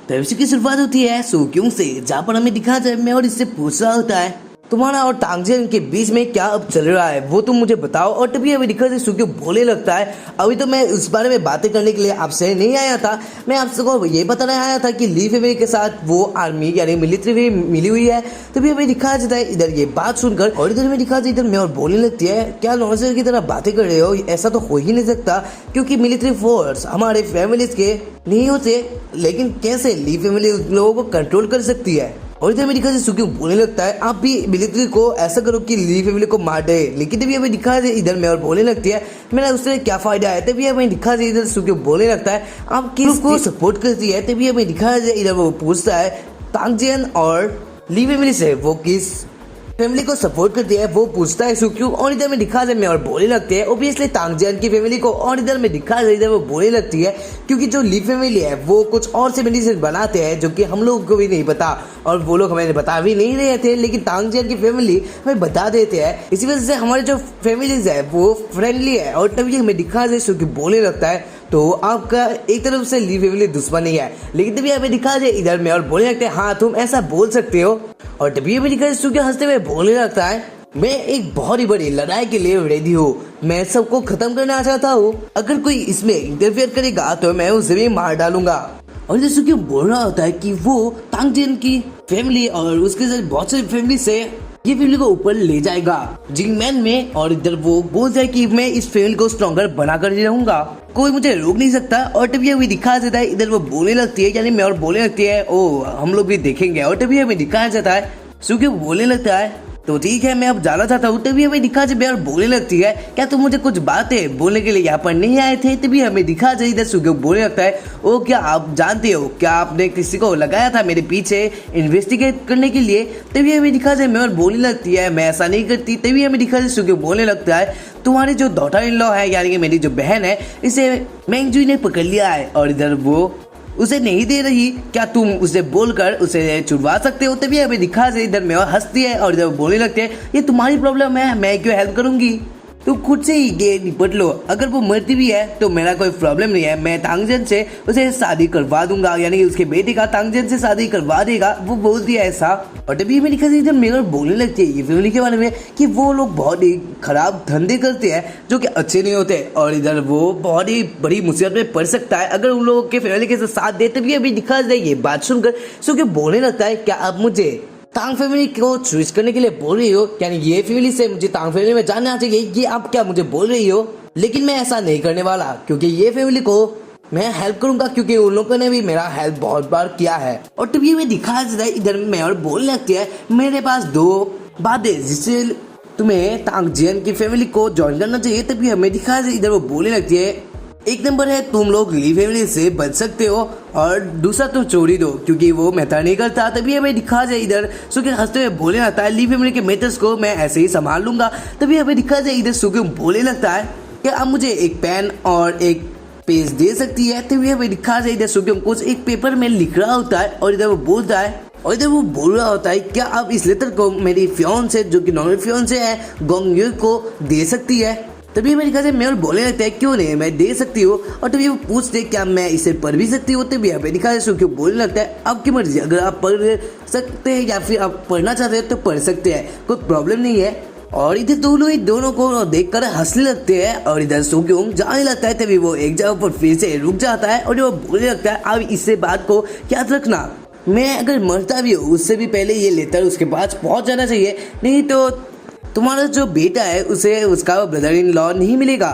तभी की शुरुआत होती है सोक्यूंग से, जहाँ पर हमें दिखा जाए मैं और इससे पूछ रहा होता है तुम्हारा और तांगजेन के बीच में क्या अब चल रहा है वो तुम मुझे बताओ। और तभी अभी दिखा जाए सोक्यूंग बोलने लगता है अभी तो मैं उस बारे में बातें करने के लिए आपसे नहीं आया था, मैं आपसे को ये बताने आया था कि ली फैमिली के साथ वो आर्मी यानी मिलिट्री भी मिली हुई है। तभी हमें दिखाया जाता है इधर ये बात सुनकर, और इधर में दिखा जाए इधर मैं और बोलने लगती है क्या नॉनसेंस की तरह बातें कर रहे हो, ऐसा तो हो ही नहीं सकता क्योंकि मिलिट्री फोर्स हमारे फैमिलीज के नहीं होते, लेकिन कैसे ली फैमिली उन लोगों को कंट्रोल कर सकती है। और इधर में दिखा जाए सुक्यूंग बोलने लगता है आप भी मिलिट्री को ऐसा करो कि ली फैमिली को मार दे, लेकिन तभी हमें दिखा जाए इधर में और बोलने लगती है मेरा उससे क्या फायदा है। तभी हमें दिखा जाए इधर सुक्यूंग बोलने लगता है आप किसको सपोर्ट करती है। तभी हमें दिखा जाए इधर वो पूछता है तांगजेन और ली फैमिली से वो किस फैमिली को सपोर्ट करती है वो पूछता है सुक्यूंग। और इधर में दिखा जाए मैं और बोलने लगती है ओबियसली तांगजेन की फैमिली को। और इधर में दिखा जाए इधर वो बोलने लगती है क्योंकि जो ली फैमिली है वो कुछ और से मेडिसिन बनाते हैं जो कि हम लोगों को भी नहीं पता, और वो लोग हमें बता भी नहीं रहे थे, लेकिन तांगजेन की फैमिली हमें बता देते हैं। इसी वजह से हमारे जो फैमिलीज है वो फ्रेंडली है। और तभी हमें दिखा जाए सुक्यूंग बोलने लगता है तो आपका एक तरफ से ली फैमिली दुश्मन ही है, लेकिन तभी हमें दिखा जाए इधर में और बोलने लगते हैं हाँ तुम ऐसा बोल सकते हो। और तभी हमें दिखा जाए सुक्यूंग हंसते हुए बोलने लगता है मैं एक बहुत ही बड़ी लड़ाई के लिए रेडी हूँ, मैं सबको खत्म करना चाहता हूँ, अगर कोई इसमें इंटरफेयर करेगा तो मैं उसे भी मार डालूंगा। और इधर सुक्यूंग बोल रहा होता है कि वो तांगजेन की फैमिली और उसके साथ बहुत सारी फैमिली से ये फैमिली को ऊपर ले जाएगा जिंगमैन में। और इधर वो बोलता है कि मैं इस फैमिली को स्ट्रॉन्गर बना कर रहूंगा, कोई मुझे रोक नहीं सकता। और तभी हमें दिखाया जाता है इधर वो बोलने लगती है यानी मैं और बोलने लगती है ओ हम लोग भी देखेंगे। और तभी हमें दिखाया जाता है सुक्यूंग बोलने लगता है तो ठीक है मैं अब जाना चाहता हूँ। तभी हमें दिखा जाए और बोलने लगती है क्या तुम मुझे कुछ बातें बोलने के लिए यहाँ पर नहीं आए थे। तभी हमें दिखा जाए इधर सुक्यूंग बोलने लगता है ओ क्या आप जानते हो क्या आपने किसी को लगाया था मेरे पीछे इन्वेस्टिगेट करने के लिए। तभी हमें दिखा जाए मैं और बोलने लगती है मैं ऐसा नहीं करती। तभी हमें दिखा जाए सुक्यूंग बोलने लगता है तुम्हारी जो डॉटर इन लॉ है यानी कि मेरी जो बहन है इसे मैंगजुई ने पकड़ लिया है और इधर वो उसे नहीं दे रही, क्या तुम उसे बोलकर उसे छुड़वा सकते हो। तभी हमें दिखा जाए इधर में और हंसती है और इधर बोलने लगते हैं ये तुम्हारी प्रॉब्लम है मैं क्यों हेल्प करूंगी, तुम खुद से ही ये निपट लो, अगर वो मरती भी है तो मेरा कोई प्रॉब्लम नहीं है, मैं तांगजेन से उसे शादी करवा दूंगा यानी कि उसके बेटे का तांगजेन से शादी करवा देगा। वो बोलती है ऐसा। और तभी हमें दिखा इधर मेगर बोलने लगती है ये फैमिली के बारे में कि वो लोग बहुत ही खराब धंधे करते हैं जो कि अच्छे नहीं होते, और इधर वो बहुत ही बड़ी मुसीबत में पड़ सकता है अगर उन लोगों के फैमिली के साथ दे। तभी अभी दिखा जाए ये बात सुनकर सो बोलने लगता है क्या आप मुझे तांग फैमिली को चूज करने के लिए बोल रही हो, यानी ये फैमिली से मुझे तांग फैमिली में जाना चाहिए, ये आप क्या मुझे बोल रही हो। लेकिन मैं ऐसा नहीं करने वाला क्योंकि ये फैमिली को मैं हेल्प करूंगा क्योंकि उन लोगों ने भी मेरा हेल्प बहुत बार किया है। और तभी हमें दिखाया जाता है इधर में और बोलने लगती है मेरे पास दो बातें जिससे तुम्हें तांगजेन की फैमिली को ज्वाइन करना चाहिए। तभी हमें दिखाया जाता है इधर वो बोलने लगती है एक नंबर है तुम लोग ली फैमिली से बच सकते हो, और दूसरा तुम चोरी दो क्योंकि वो मैटर नहीं करता। तभी हमें दिखा जाए इधर सुक्यूंग हंसते हुए बोलने लगता है ली फैमिली के मैटर्स को मैं ऐसे ही संभाल लूंगा। तभी हमें दिखा जाए इधर सुक्यूंग बोलने लगता है कि आप मुझे एक पेन और एक पेज दे सकती है। तभी हमें दिखा जाए इधर सुक्यूंग कुछ एक पेपर में लिख रहा होता है और इधर वो बोलता है और इधर वो बोल रहा होता है क्या आप इस लेटर को मेरी फियांसे जो कि नॉर्मल फियांसे है गोंग को दे सकती है। तभी मेरे ख्याल से मैं और बोलने लगता है क्यों नहीं मैं दे सकती हूँ। और तभी वो पूछते क्या मैं इसे पढ़ भी सकती हूँ। तभी यहाँ पे दिखा है क्यों बोलने लगता है आपकी मर्जी, अगर आप पढ़ सकते हैं या फिर आप पढ़ना चाहते हैं तो पढ़ सकते हैं, कोई प्रॉब्लम नहीं है। और इधर दोनों को देखकर हंसने लगते हैं और इधर सुक्यूंग जाने लगता है। तभी वो एक जगह पर फिर से रुक जाता है और वो बोलने लगता है अब इससे बात को याद रखना, मैं अगर मरता भी हूँ उससे भी पहले ये लेटर उसके पास पहुँच जाना चाहिए, नहीं तो तुम्हारा जो बेटा है उसे उसका ब्रदर इन लॉ नहीं मिलेगा।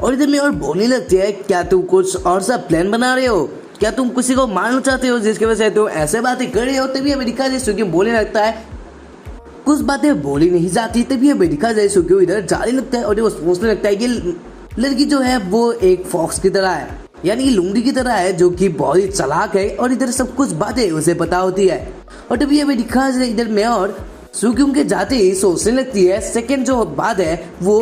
और इधर में और बोलने लगती है क्या तुम कुछ और सा प्लान बना रहे हो, क्या तुम किसी को मारना चाहते हो जिसकी वजह से तुम ऐसे बातें कर रहे हो। तभी हमें दिखा जाए सुक्यूंग बोलने लगता है कुछ बातें बोली नहीं जाती। तभी हमें दिखा जाए सुक्यूंग इधर जाने लगता है और वो सोचने लगता है ये लड़की जो है वो एक फॉक्स की तरह है, यानी लुंगड़ी की तरह है जो कि बहुत ही चालाक है और इधर सब कुछ बातें उसे पता होती है। और तभी हमें दिखा जाए इधर में और सुक्यूंग के जाते ही सोचने लगती है सेकंड जो बात है वो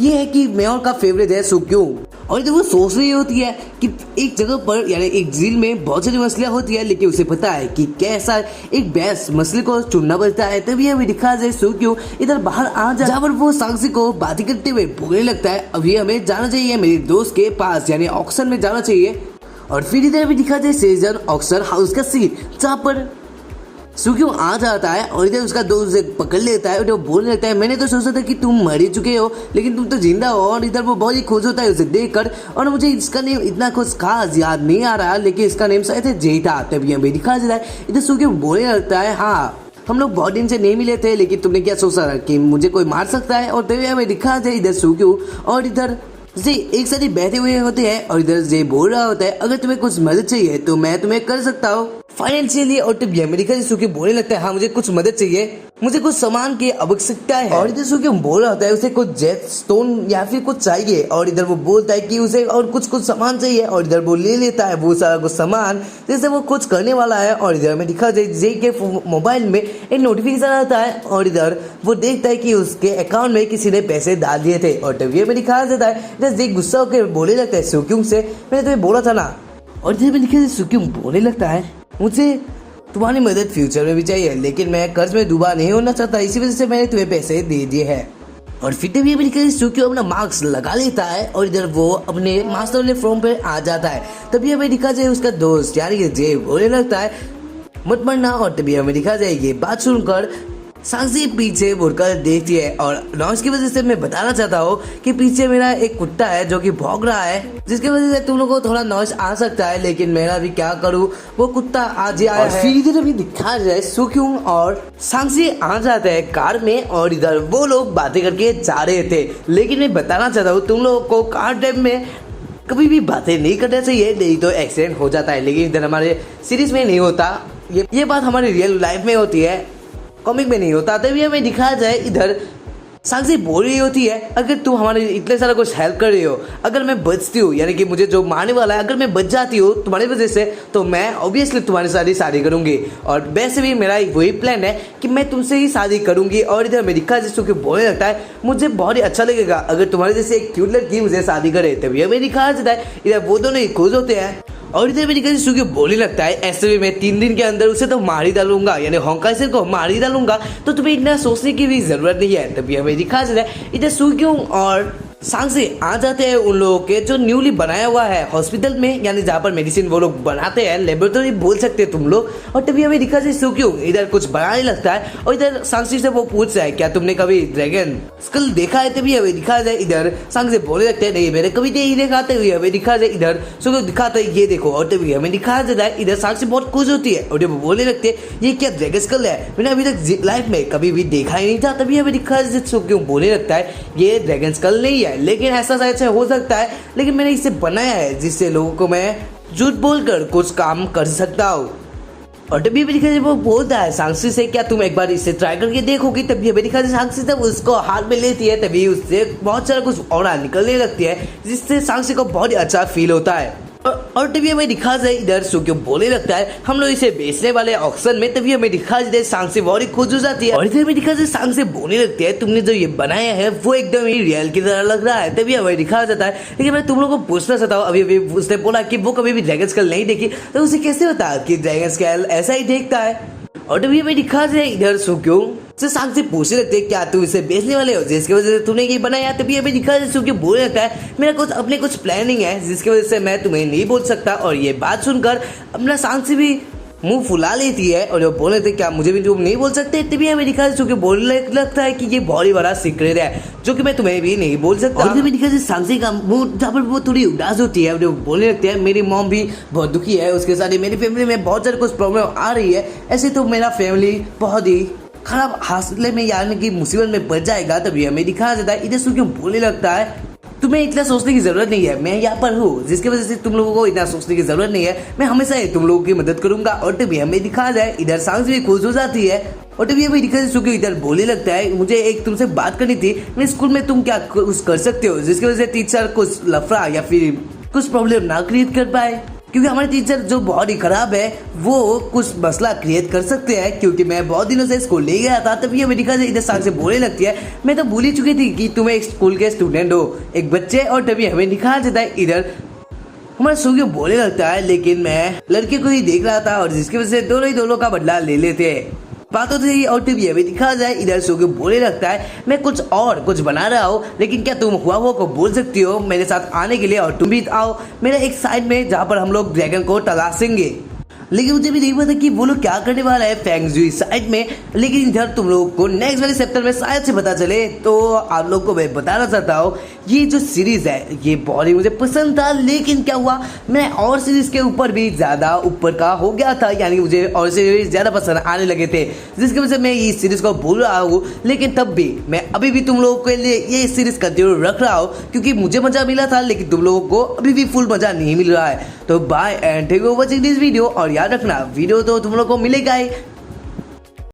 ये है कि मेयर का फेवरेट है सुक्यूंग। और जब वो सोच रही होती है कि एक जगह पर यानी एक झील में बहुत सारी मछलियां होती है, लेकिन उसे पता है कि कैसा एक बेस्ट मछली को चुनना पड़ता है। तभी हमें दिखा जाए सुक्यूंग इधर बाहर आ जाए, जहाँ पर वो सांगसी को बातें करते हुए बोलने लगता है अभी हमें जाना चाहिए मेरे दोस्त के पास यानी ऑक्शन में जाना चाहिए। और फिर इधर भी दिखाते हैं सेजन ऑक्सर हाउस का सीन, जहाँ पर सुक्यों आ जाता है और इधर उसका दोस्त उसे पकड़ लेता है और वो बोलने लगता है मैंने तो सोचा था कि तुम मर ही चुके हो लेकिन तुम तो जिंदा हो। और इधर वो बहुत ही खुश होता है उसे देखकर और मुझे इसका नेम इतना कुछ खास याद नहीं आ रहा लेकिन इसका नेम शायद है जेई था। तभी हमें दिखा जाता है इधर सुक्यों बोलने लगता है हाँ हम लोग बहुत दिन से नहीं मिले थे लेकिन तुमने क्या सोचा कि मुझे कोई मार सकता है। और तभी हमें दिखा जाता है इधर सुक्यों और इधर जे एक साथ ही बैठे हुए होते हैं और इधर जे बोल रहा होता है अगर तुम्हें कुछ मदद चाहिए तो मैं तुम्हें कर सकता हूँ फाइनेंशियली। और तब अमेरिका से सुक्यों बोलने लगता है हाँ मुझे कुछ मदद चाहिए, मुझे कुछ सामान की आवश्यकता है। और इधर सुक्यों बोल रहा होता है उसे कुछ जेट स्टोन या फिर कुछ चाहिए और इधर वो बोलता है कि उसे और कुछ सामान चाहिए और इधर वो ले लेता है वो सारा कुछ सामान जैसे वो कुछ करने वाला है। और इधर में दिखा जाए जे के मोबाइल में एक नोटिफिकेशन आता है और इधर वो देखता है कि उसके अकाउंट में किसी ने पैसे डाल दिए थे। और तभी हमें दिखा जाता है इधर जे गुस्सा होकर बोलने लगता है सुक्यों से मैंने तुम्हें बोला था ना। और इधर में दिखा सुक्यों बोलने लगता है मुझे तुम्हारी मदद फ्यूचर में भी चाहिए लेकिन मैं कर्ज में डूबा नहीं होना चाहता इसी वजह से मैंने तुम्हें पैसे दे दिए हैं। और फिर तभी अमेरिका सुक्यों अपना मास्क लगा लेता है और इधर वो अपने मास्टर वाले फॉर्म पे आ जाता है। तभी हमें दिखा जाए उसका दोस्त यानी कि जे बोलने लगता है मत मरना। और तभी हमें दिखा जाए ये बात सुनकर सांसी पीछे मुड़कर देखती है और नॉइस की वजह से मैं बताना चाहता हूँ कि पीछे मेरा एक कुत्ता है जो कि भौंक रहा है जिसकी वजह से तुम लोगों को थोड़ा नॉइस आ सकता है लेकिन मेरा भी क्या करूँ वो कुत्ता आज ही आया है। फिर इधर अभी दिखा जाए सुक्यों और सांसी आ जाते हैं कार में और इधर वो लोग बातें करके जा रहे थे लेकिन मैं बताना चाहता हूँ तुम लोगों को कार टाइम में कभी भी बातें नहीं करना चाहिए नहीं तो एक्सीडेंट हो जाता है। लेकिन इधर हमारे सीरीज में नहीं होता, ये बात हमारी रियल लाइफ में होती है, कॉमिक में नहीं होता। तभी हमें दिखाया जाए इधर सांसी बोल रही होती है अगर तुम हमारे इतने सारा कुछ हेल्प कर रही हो अगर मैं बचती हूँ यानी कि मुझे जो मारने वाला है अगर मैं बच जाती हूँ तुम्हारी वजह से तो मैं ऑब्वियसली तुम्हारे साथ ही शादी करूंगी। और वैसे भी मेरा वही प्लान है कि मैं तुमसे ही शादी करूंगी। और इधर अमेरिका जिसको कि बोलने लगता है मुझे बहुत ही अच्छा लगेगा अगर तुम्हारे जैसे एक क्यूट लड़की मुझे शादी करे। तभी अमेरिका जाता है इधर वो दोनों ही खुश होते हैं। और इधर अमेरिका सुक्यों बोलने लगता है ऐसे भी मैं 3 दिन के अंदर उसे तो मार ही डालूंगा यानी होंकाई को मार ही डालूंगा तो तुम्हें इतना सोचने की भी जरूरत नहीं है। तभी हमें दिखा जाता है इधर सुक्यों और सांसी आ जाते हैं उन लोगों के जो न्यूली बनाया हुआ है हॉस्पिटल में यानी जहाँ पर मेडिसिन वो लोग बनाते हैं, लेबोरेटरी बोल सकते हैं तुम लोग। और तभी हमें दिखा जाए सुक्यों इधर कुछ बनाने लगता है और इधर सांसी से वो पूछता है क्या तुमने कभी ड्रैगन स्कल देखा है। तभी हमें दिखा जाए इधर सांसी बोलने लगते हैं नहीं मैंने कभी नहीं देखा। तभी हमें दिखा जाए इधर सुक्यों दिखाता है ये देखो। और तभी हमें दिखाया जाता है इधर सांसी बहुत खुश होती है और जब बोलने लगते हैं ये क्या ड्रैगन स्कल है, मैंने अभी तक लाइफ में कभी भी देखा ही नहीं था। तभी हमें दिखा जाए सुक्यों बोलने लगता है ये ड्रैगन स्कल नहीं है लेकिन ऐसा शायद से हो सकता है लेकिन मैंने इसे बनाया है जिससे लोगों को मैं झूठ बोलकर कुछ काम कर सकता हूँ। और तभी अमेरिका वो बोलता है सांसी से क्या तुम एक बार इसे ट्राई करके देखोगी। तभी अमेरिका सांसी जब उसको हाथ में लेती है तभी उससे बहुत सारा कुछ और निकलने लगती है जिससे सांसी को बहुत ही अच्छा फील होता है। और तभी हमें दिखा जाए इधर सुक्यों बोलने लगता है हम लोग इसे बेचने वाले ऑक्शन में। तभी हमें दिखा जाए सांसी बहुत ही खुश हो जाती है और इधर हमें दिखा जाए सांसी बोलने लगती है तुमने जो ये बनाया है वो एकदम ही रियल की तरह लग रहा है। तभी हमें दिखा जाता है लेकिन मैं तुम लोगों को पूछना चाहता हूँ अभी उसने बोला कि वो कभी भी ड्रैगन स्कल नहीं देखी तो उसे कैसे बता कि ड्रैगन स्कल ऐसा ही देखता है। और तभी हमें दिखा जाए इधर सुक्यों से सांसी पूछने लगते हैं क्या तुम इसे बेचने वाले हो जिसकी वजह से तुमने ये बनाया। तभी हमें दिखा जाए सुक्यों बोलने लगता है मेरा कुछ अपने कुछ प्लानिंग है जिसकी वजह से मैं तुम्हें नहीं बोल सकता। और ये बात सुनकर अपना सांसी भी मुंह फुला लेती है और वो बोल रहे थे क्या मुझे भी तुम नहीं बोल सकते। तभी हमें दिखा सुक्यों बोलने लगता है कि ये बहुत ही बड़ा सीक्रेट है जो कि मैं तुम्हें भी नहीं बोल सकता। और तभी दिखा सांसी का मुंह जहाँ पर वो थोड़ी उदास होती है वो बोलने लगते हैं मेरी मॉम भी बहुत दुखी है उसके साथ मेरी फैमिली में बहुत सारे कुछ प्रॉब्लम आ रही है ऐसे तो मेरा फैमिली बहुत ही खराब हासिले में यानी कि मुसीबत में पड़ जाएगा। तभी हमें दिखाया जाता है इधर सुक्यों बोलने लगता है तुम्हें इतना सोचने की जरूरत नहीं है मैं यहाँ पर हूँ जिसकी वजह से तुम लोगों को इतना सोचने की जरूरत नहीं है मैं हमेशा ही तुम लोगों की मदद करूंगा। और तभी हमें दिखाया जाए इधर सांसी भी खुश हो जाती है और तभी हमें दिखा सुक्यों इधर बोलने लगता है मुझे एक तुमसे बात करनी थी मेरे स्कूल में तुम क्या कुछ कर सकते हो जिसकी वजह से टीचर कुछ लफड़ा या फिर कुछ प्रॉब्लम ना क्रिएट कर पाए क्योंकि हमारे टीचर जो बहुत ही खराब है वो कुछ मसला क्रिएट कर सकते हैं क्योंकि मैं बहुत दिनों से स्कूल नहीं गया था। तभी हमें दिखा इधर सांसी बोलने लगती है मैं तो भूल ही चुकी थी कि तुम एक स्कूल के स्टूडेंट हो एक बच्चे। और तभी हमें दिखा जाता है इधर हमारा सुक्यों बोलने लगता है लेकिन मैं लड़के को ही देख रहा था और जिसकी वजह से दोनों का बदला ले लेते हैं। बातों से ही और टिप ये भी दिखा जाए, इधर सुक्यों बोलने लगता है मैं कुछ बना रहा हूँ, लेकिन क्या तुम हुआ को बोल सकती हो मेरे साथ आने के लिए और तुम भी आओ मेरा एक साइड में जहाँ पर हम लोग ड्रैगन को तलाशेंगे। लेकिन मुझे भी नहीं पता कि वो लोग क्या करने वाला है फेंगजुई साइड में, लेकिन इधर तुम लोगों को नेक्स्ट वाले चैप्टर में शायद से पता चले। तो आप लोग को मैं बताना चाहता हूँ ये जो सीरीज है ये बहुत ही मुझे पसंद था, लेकिन क्या हुआ मैं और सीरीज के ऊपर भी ज़्यादा ऊपर का हो गया था, यानी मुझे और सीरीज ज़्यादा पसंद आने लगे थे, जिसकी वजह से मैं इस सीरीज को बोल रहा हूँ। लेकिन तब भी मैं अभी भी तुम लोगों के लिए ये सीरीज कंटिन्यू रख रहा हूँ क्योंकि मुझे मज़ा मिला था, लेकिन तुम लोगों को अभी भी फुल मज़ा नहीं मिल रहा है। तो bye and thank you for watching this video, और याद रखना वीडियो तो तुम लोग को मिलेगा ही,